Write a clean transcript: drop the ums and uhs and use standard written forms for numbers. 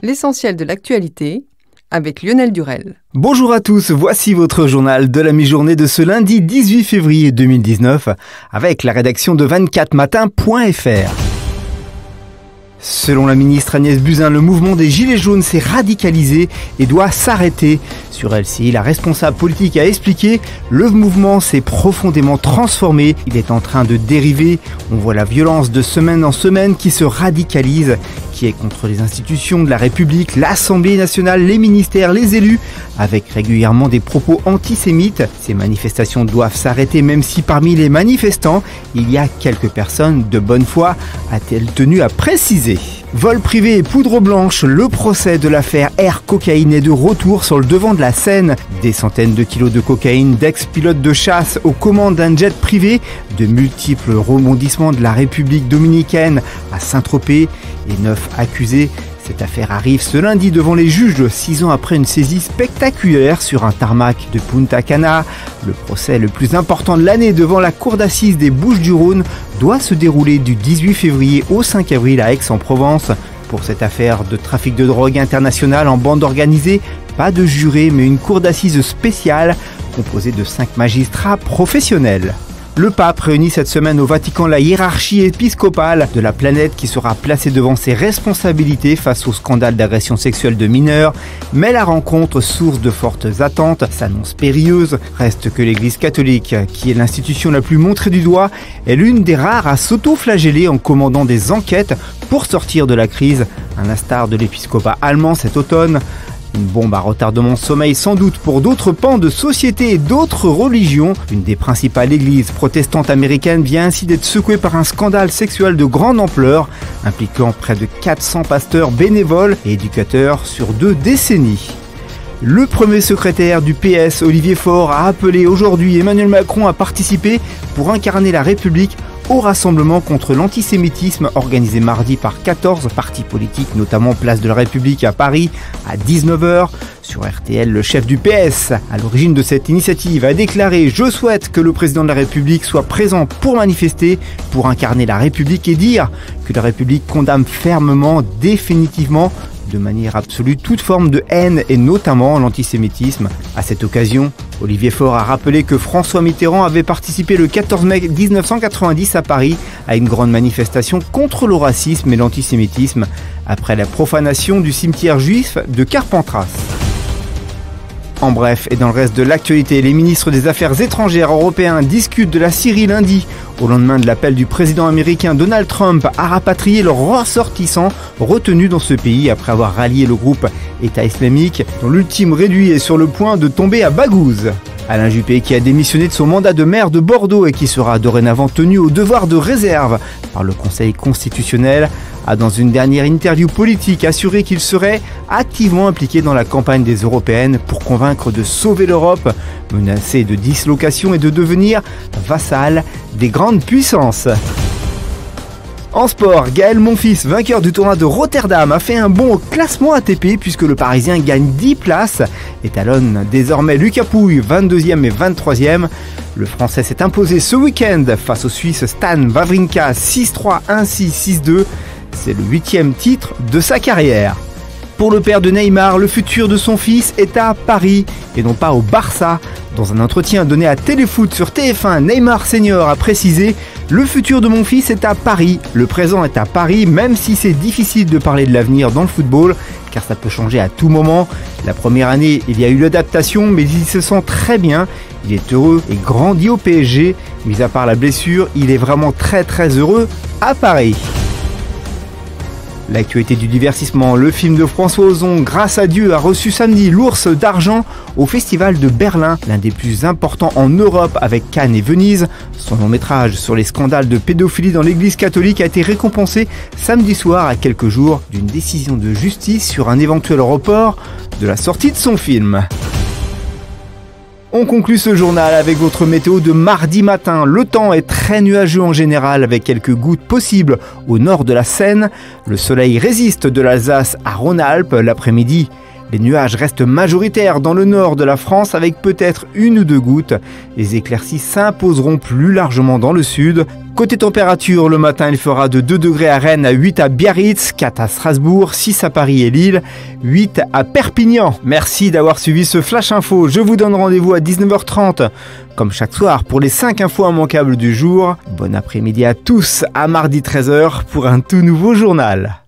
L'essentiel de l'actualité avec Lionel Durel. Bonjour à tous, voici votre journal de la mi-journée de ce lundi 18 février 2019 avec la rédaction de 24matin.fr. Selon la ministre Agnès Buzyn, le mouvement des Gilets jaunes s'est radicalisé et doit s'arrêter. Sur LCI, la responsable politique a expliqué « Le mouvement s'est profondément transformé, il est en train de dériver. On voit la violence de semaine en semaine qui se radicalise, qui est contre les institutions de la République, l'Assemblée nationale, les ministères, les élus, avec régulièrement des propos antisémites. Ces manifestations doivent s'arrêter même si parmi les manifestants, il y a quelques personnes de bonne foi », a-t-elle tenu à préciser. Vol privé et poudre blanche, le procès de l'affaire Air Cocaïne est de retour sur le devant de la scène. Des centaines de kilos de cocaïne d'ex-pilotes de chasse aux commandes d'un jet privé, de multiples rebondissements de la République dominicaine à Saint-Tropez et 9 accusés. Cette affaire arrive ce lundi devant les juges, 6 ans après une saisie spectaculaire sur un tarmac de Punta Cana. Le procès le plus important de l'année devant la cour d'assises des Bouches-du-Rhône doit se dérouler du 18 février au 5 avril à Aix-en-Provence. Pour cette affaire de trafic de drogue international en bande organisée, pas de juré mais une cour d'assises spéciale composée de 5 magistrats professionnels. Le pape réunit cette semaine au Vatican la hiérarchie épiscopale de la planète qui sera placée devant ses responsabilités face au scandale d'agression sexuelle de mineurs. Mais la rencontre, source de fortes attentes, s'annonce périlleuse. Reste que l'Église catholique, qui est l'institution la plus montrée du doigt, est l'une des rares à s'auto-flageller en commandant des enquêtes pour sortir de la crise, à l'instar de l'épiscopat allemand cet automne. Une bombe à retardement de sommeil sans doute pour d'autres pans de société et d'autres religions. Une des principales églises protestantes américaines vient ainsi d'être secouée par un scandale sexuel de grande ampleur, impliquant près de 400 pasteurs bénévoles et éducateurs sur 2 décennies. Le premier secrétaire du PS, Olivier Faure, a appelé aujourd'hui Emmanuel Macron à participer pour incarner la République au rassemblement contre l'antisémitisme organisé mardi par 14 partis politiques, notamment Place de la République à Paris à 19h. Sur RTL, le chef du PS, à l'origine de cette initiative, a déclaré « Je souhaite que le président de la République soit présent pour manifester, pour incarner la République et dire que la République condamne fermement, définitivement, de manière absolue toute forme de haine et notamment l'antisémitisme. » À cette occasion, Olivier Faure a rappelé que François Mitterrand avait participé le 14 mai 1990 à Paris à une grande manifestation contre le racisme et l'antisémitisme après la profanation du cimetière juif de Carpentras. En bref, et dans le reste de l'actualité, les ministres des Affaires étrangères européens discutent de la Syrie lundi, au lendemain de l'appel du président américain Donald Trump à rapatrier leurs ressortissants retenus dans ce pays après avoir rallié le groupe État islamique, dont l'ultime réduit est sur le point de tomber à Baghouz. Alain Juppé, qui a démissionné de son mandat de maire de Bordeaux et qui sera dorénavant tenu au devoir de réserve par le Conseil constitutionnel, a dans une dernière interview politique assuré qu'il serait activement impliqué dans la campagne des européennes pour convaincre de sauver l'Europe, menacée de dislocation et de devenir vassal des grandes puissances. En sport, Gaël Monfils, vainqueur du tournoi de Rotterdam, a fait un bond au classement ATP puisque le Parisien gagne 10 places et talonne désormais Lucas Pouille, 22e et 23e. Le Français s'est imposé ce week-end face au Suisse Stan Wawrinka 6-3, 1-6, 6-2. C'est le 8e titre de sa carrière. Pour le père de Neymar, le futur de son fils est à Paris et non pas au Barça. Dans un entretien donné à Téléfoot sur TF1, Neymar Senior a précisé « Le futur de mon fils est à Paris, le présent est à Paris, même si c'est difficile de parler de l'avenir dans le football, car ça peut changer à tout moment. La première année, il y a eu l'adaptation, mais il se sent très bien. Il est heureux et grandit au PSG. Mis à part la blessure, il est vraiment très heureux à Paris. » L'actualité du divertissement, le film de François Ozon, Grâce à Dieu, a reçu samedi l'Ours d'Argent au Festival de Berlin, l'un des plus importants en Europe avec Cannes et Venise. Son long métrage sur les scandales de pédophilie dans l'église catholique a été récompensé samedi soir à quelques jours d'une décision de justice sur un éventuel report de la sortie de son film. On conclut ce journal avec votre météo de mardi matin. Le temps est très nuageux en général avec quelques gouttes possibles au nord de la Seine. Le soleil résiste de l'Alsace à Rhône-Alpes l'après-midi. Les nuages restent majoritaires dans le nord de la France avec peut-être 1 ou 2 gouttes. Les éclaircies s'imposeront plus largement dans le sud. Côté température, le matin il fera de 2 degrés à Rennes, 8 à Biarritz, 4 à Strasbourg, 6 à Paris et Lille, 8 à Perpignan. Merci d'avoir suivi ce Flash Info. Je vous donne rendez-vous à 19h30, comme chaque soir, pour les 5 infos immanquables du jour. Bon après-midi à tous, à mardi 13h pour un tout nouveau journal.